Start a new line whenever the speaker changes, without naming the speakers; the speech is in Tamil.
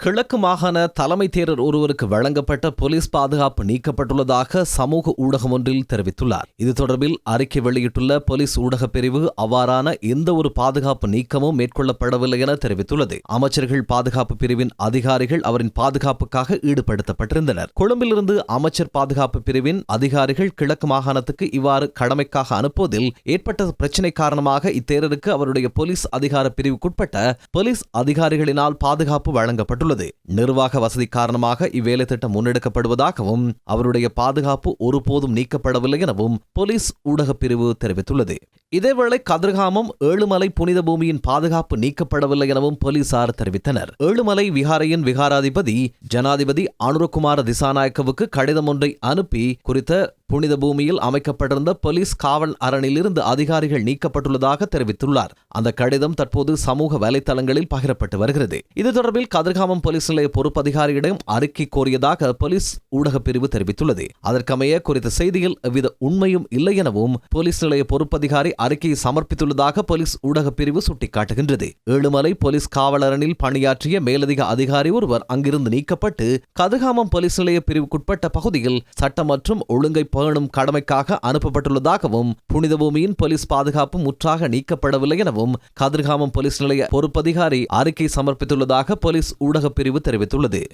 கிழக்கு மாகாண தலைமை தேரர் ஒருவருக்கு வழங்கப்பட்ட போலீஸ் பாதுகாப்பு நீக்கப்பட்டுள்ளதாக சமூக ஊடகம் ஒன்றில் தெரிவித்துள்ளார். இது தொடர்பில் அறிக்கை வெளியிட்டுள்ள போலீஸ் ஊடகப் பிரிவு அவ்வாறான எந்த ஒரு பாதுகாப்பு நீக்கமும் மேற்கொள்ளப்படவில்லை என தெரிவித்துள்ளது. அமைச்சர்கள் பாதுகாப்பு பிரிவின் அதிகாரிகள் அவரின் பாதுகாப்புக்காக ஈடுபடுத்தப்பட்டிருந்தனர். கொழும்பிலிருந்து அமைச்சர் பாதுகாப்பு பிரிவின் அதிகாரிகள் கிழக்கு மாகாணத்துக்கு இவ்வாறு கடமைக்காக அனுப்புவதில் ஏற்பட்ட பிரச்சினை காரணமாக இத்தேரருக்கு அவருடைய போலீஸ் அதிகார பிரிவுக்குட்பட்ட போலீஸ் அதிகாரிகளினால் பாதுகாப்பு வழங்கப்பட்டுள்ளது. நிர்வாக வசதி காரணமாக இவ்வேலை திட்டம் முன்னெடுக்கப்படுவதாகவும் அவருடைய பாதுகாப்பு ஒருபோதும் நீக்கப்படவில்லை எனவும் போலீஸ் ஊடகப் பிரிவு தெரிவித்துள்ளது. இதேவேளை கதிர்காமம் ஏழுமலை புனித பூமியின் பாதுகாப்பு நீக்கப்படவில்லை எனவும் போலீசார் தெரிவித்தனர். ஏழுமலை விகாரையின் விகாராதிபதி ஜனாதிபதி அனுரகுமார திசாநாயக்கவுக்கு கடிதம் ஒன்றை அனுப்பி குறித்த புனித பூமியில் அமைக்கப்பட்டிருந்த போலீஸ் காவல் அரணிலிருந்து அதிகாரிகள் நீக்கப்பட்டுள்ளதாக தெரிவித்துள்ளார். அந்த கடிதம் தற்போது சமூக வலைதளங்களில் பகிரப்பட்டு வருகிறது. இது தொடர்பில் கதிர்காமம் போலீஸ் நிலைய பொறுப்பதிகாரியிடம் அறிக்கை கோரியதாக போலீஸ் ஊடகப் பிரிவு தெரிவித்துள்ளது. அதற்கமைய குறித்த செய்தியில் எவ்வித உண்மையும் இல்லை எனவும் போலீஸ் நிலைய பொறுப்பதிகாரி அறிக்கையை சமர்ப்பித்துள்ளதாக போலீஸ் ஊடகப் பிரிவு சுட்டிக்காட்டுகின்றது. ஏழுமலை போலீஸ் காவலரணில் பணியாற்றிய மேலதிக அதிகாரி ஒருவர் அங்கிருந்து நீக்கப்பட்டு கதிர்காமம் போலீஸ் நிலைய பிரிவுக்குட்பட்ட பகுதியில் சட்டம் மற்றும் ஒழுங்கை பேணும் கடமைக்காக அனுப்பப்பட்டுள்ளதாகவும் புனித பூமியின் போலீஸ் பாதுகாப்பு முற்றாக நீக்கப்படவில்லை எனவும் கதிர்காமம் போலீஸ் நிலைய பொறுப்பதிகாரி அறிக்கை சமர்ப்பித்துள்ளதாக போலீஸ் ஊடகப் பிரிவு தெரிவித்துள்ளது.